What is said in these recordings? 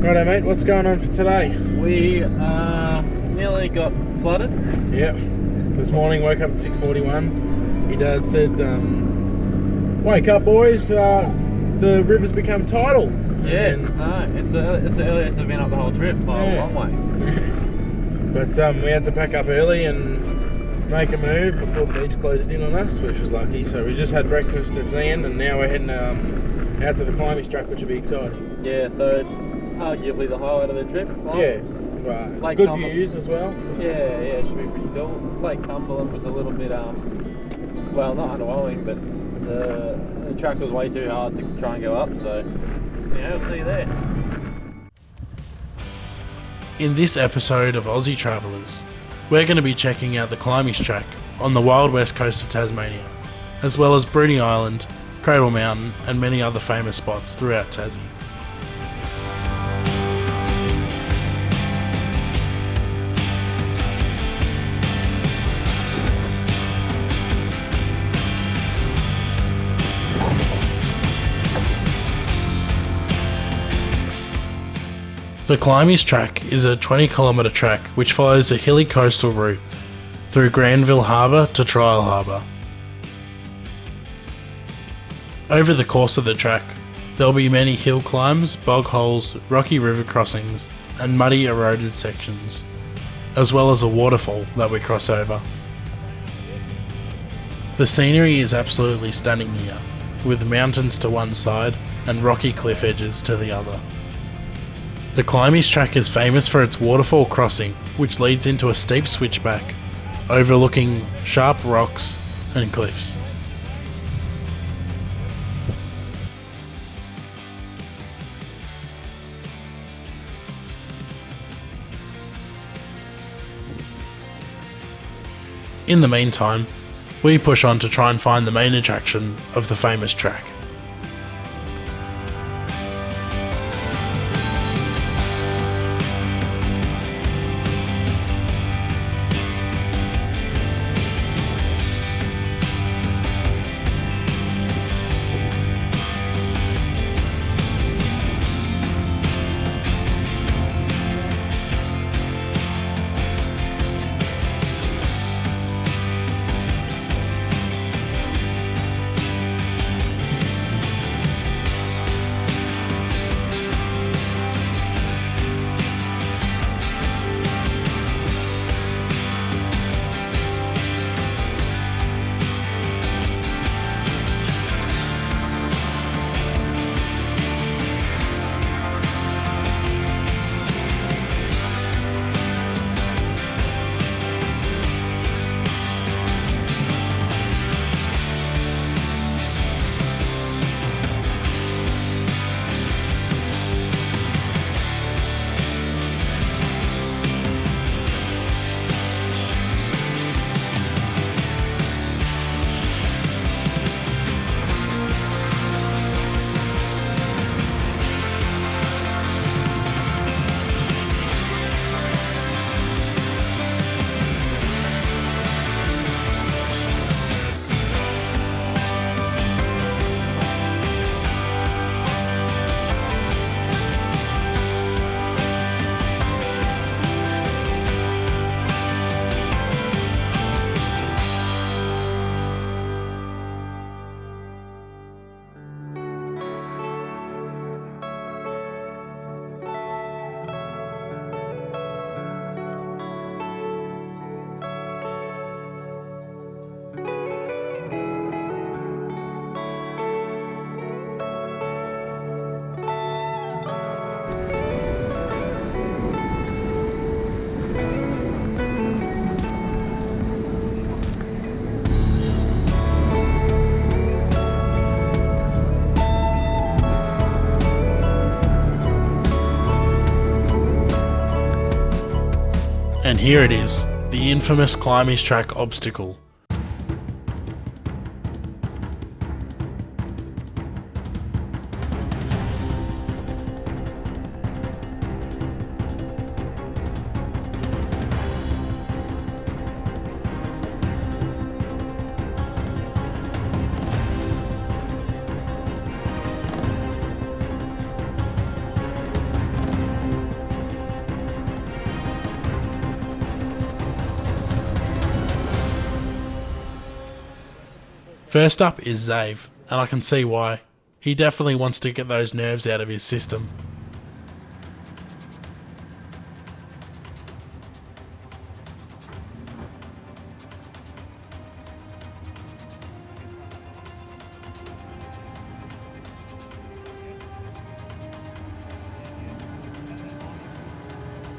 Righto mate, what's going on for today? We nearly got flooded. Yep. This morning woke up at 6:41. My dad said, wake up boys, the river's become tidal. Yes, it's the earliest I've been up the whole trip by a long way. But we had to pack up early and make a move before the beach closed in on us, which was lucky. So we just had breakfast at Zan and now we're heading out to the Climies track, which will be exciting. Yeah, so arguably the highlight of the trip. Right. Good views as well. So. Yeah, it should be pretty cool. Lake Cumberland was a little bit, not underwhelming, but the track was way too hard to try and go up, so we'll see you there. In this episode of Aussie Travellers, we're going to be checking out the Climies track on the wild west coast of Tasmania, as well as Bruny Island, Cradle Mountain and many other famous spots throughout Tassie. The Climies track is a 20km track which follows a hilly coastal route through Granville Harbour to Trial Harbour. Over the course of the track, there will be many hill climbs, bog holes, rocky river crossings and muddy eroded sections, as well as a waterfall that we cross over. The scenery is absolutely stunning here, with mountains to one side and rocky cliff edges to the other. The Climies track is famous for its waterfall crossing, which leads into a steep switchback, overlooking sharp rocks and cliffs. In the meantime, we push on to try and find the main attraction of the famous track. And here it is, the infamous Climies track obstacle. First up is Zave, and I can see why. He definitely wants to get those nerves out of his system.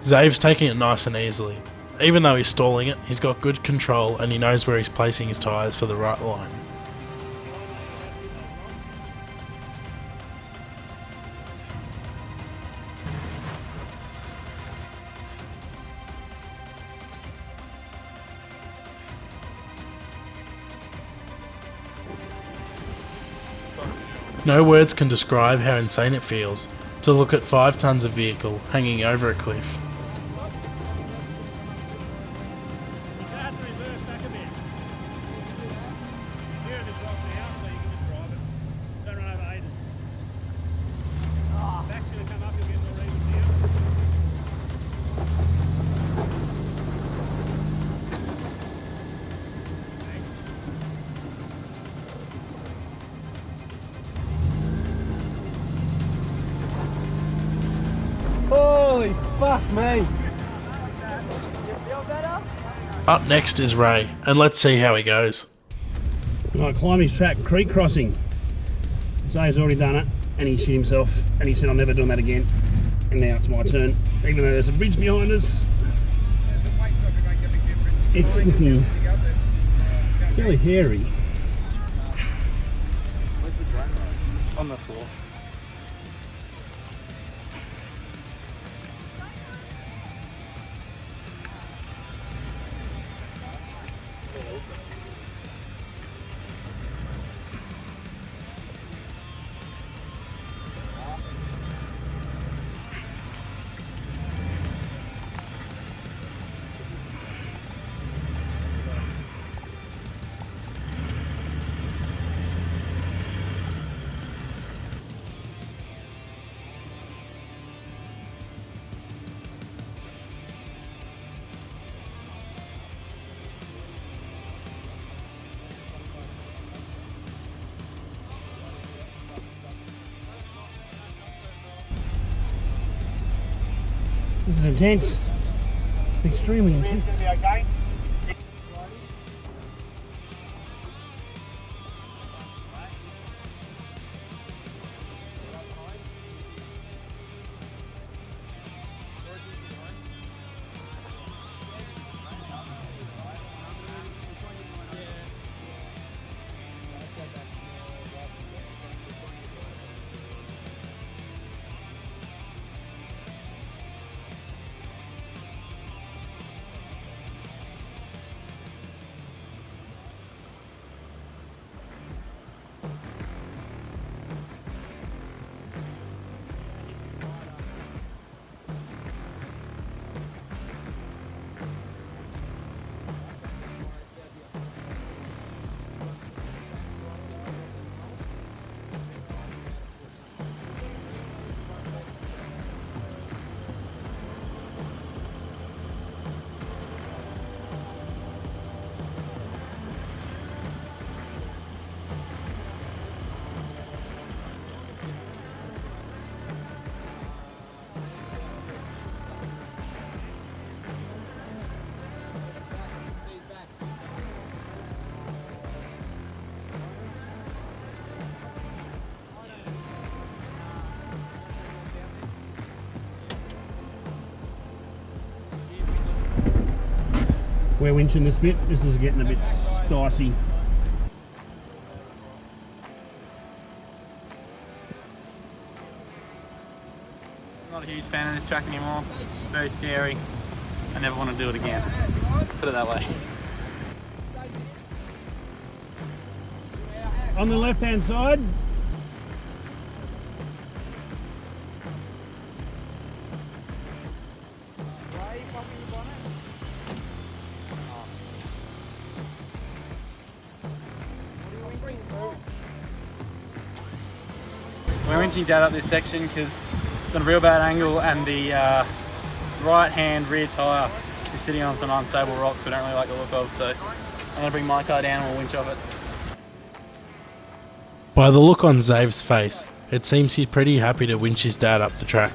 Zave's taking it nice and easily. Even though he's stalling it, he's got good control and he knows where he's placing his tyres for the right line. No words can describe how insane it feels to look at 5 tons of vehicle hanging over a cliff. Holy fuck me! Up next is Ray, and let's see how he goes. Right, Climies track, creek crossing. Zave's already done it, and he shit himself, and he said, I'm never doing that again. And now it's my turn. Even though there's a bridge behind us, it's looking fairly hairy. Where's the drone rod? On the floor. This is intense. Extremely intense. We're winching this bit. This is getting a bit dicey. I'm not a huge fan of this track anymore. It's very scary. I never want to do it again. Put it that way. On the left-hand side, We're inching down up this section because it's on a real bad angle and the right-hand rear tyre is sitting on some unstable rocks we don't really like the look of, so I'm going to bring my car down and we'll winch off it. By the look on Zave's face, it seems he's pretty happy to winch his dad up the track.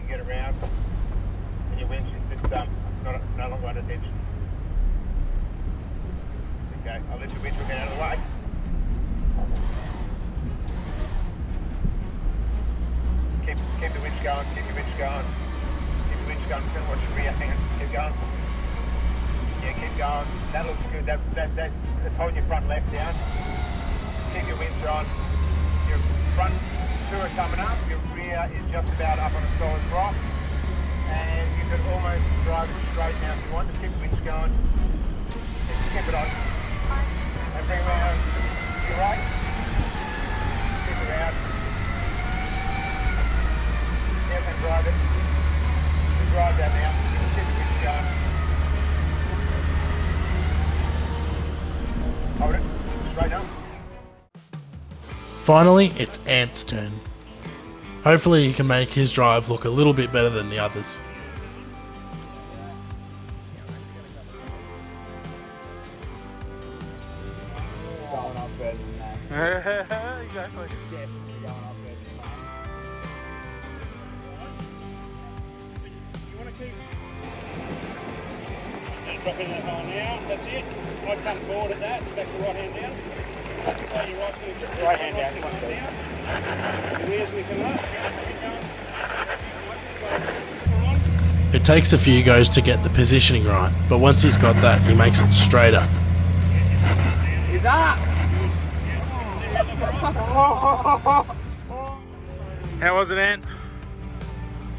Get around, and your winch is just no longer under tension. Okay, I'll let your winch get out of the way. Keep the winch going, keep your winch going. Keep your winch going, watch your rear, hang on, keep going. Yeah, keep going. That looks good, that's holding your front left down. Keep your winch on. Your front two are coming up, your rear is just about up on a solid rock, and you could almost drive it straight now if you want. Just keep the winch going, just keep it on, and bring around to your right, keep it out, yep, and drive it, just drive that now, just keep the winch going, hold it, straight on. Finally, it's Ant's turn. Hopefully he can make his drive look a little bit better than the others. Going up further than that. Exactly. Definitely going up further than that. You want to keep... Just drop in that hole now, that's it. I'd come forward at that, back the right hand down. So your right hand down. Your wheels lifting up. It takes a few goes to get the positioning right, but once he's got that, he makes it straighter. He's up! How was it, Ant?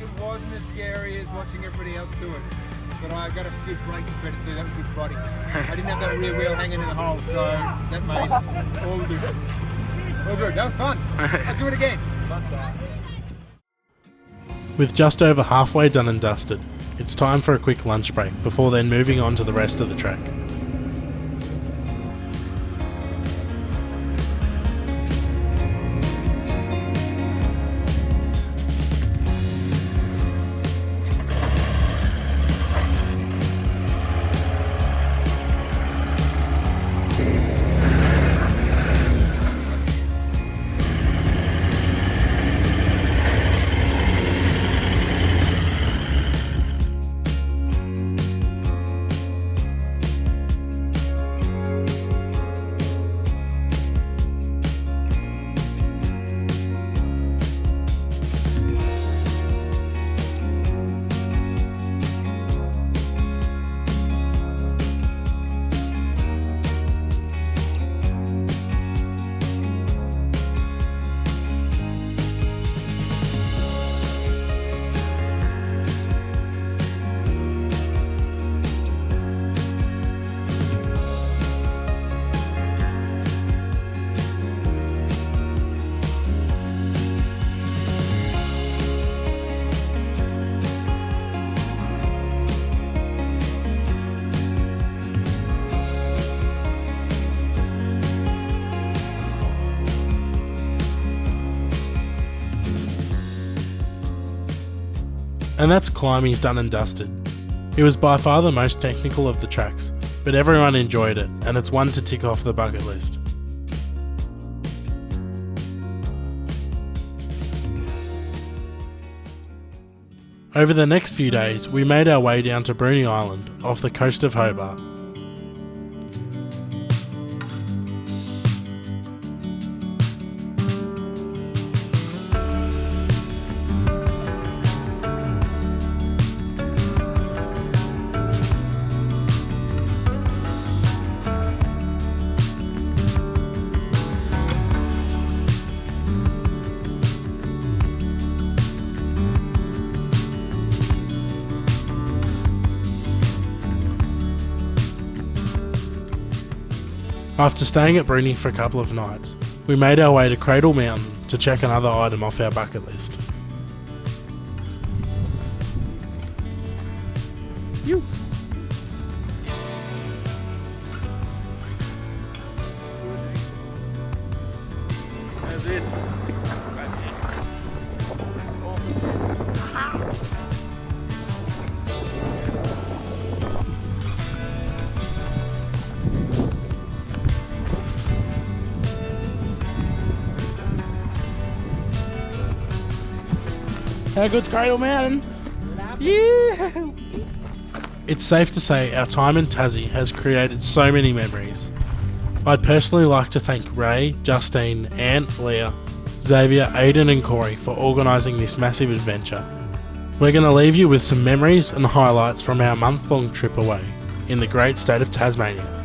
It wasn't as scary as watching everybody else do it, but I got a good racing credit too. That was good spotting. I didn't have that rear wheel hanging in the hole, so that made all the difference. All good. That was fun. I'll do it again. With just over halfway done and dusted, it's time for a quick lunch break before then moving on to the rest of the track. And that's Climies done and dusted. It was by far the most technical of the tracks, but everyone enjoyed it, and it's one to tick off the bucket list. Over the next few days, we made our way down to Bruny Island, off the coast of Hobart. After staying at Bruny for a couple of nights, we made our way to Cradle Mountain to check another item off our bucket list. How's this? How good's Cradle Mountain? Yeah! It's safe to say our time in Tassie has created so many memories. I'd personally like to thank Ray, Justine, Anne, Leah, Xavier, Aidan and Corey for organising this massive adventure. We're going to leave you with some memories and highlights from our month-long trip away in the great state of Tasmania.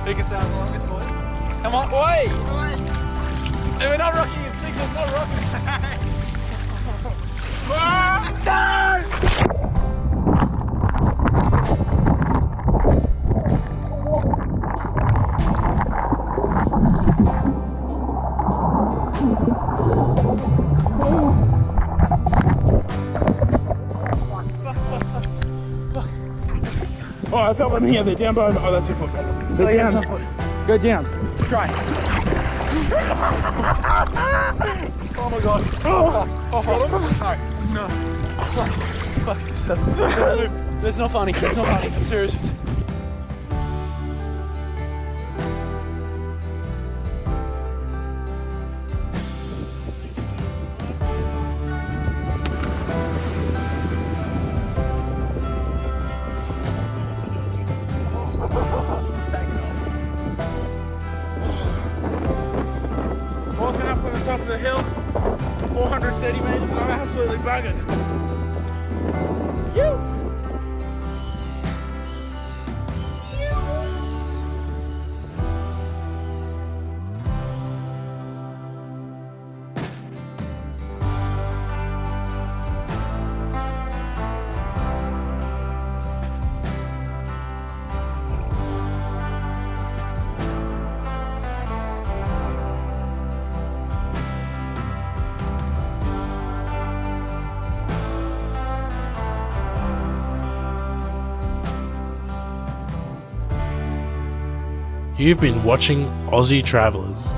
Biggest sound longest, boys. Come on, wait! We're not rocking in six, it's not rocking. Oh, I felt one here. They're down by. Oh, that's your foot. They're down. Go down. Straight. Oh my god. No. That's not funny. That's not funny. I'm serious. Walking up on the top of the hill, 430 metres and I'm absolutely buggered. You've been watching Aussie Travellers.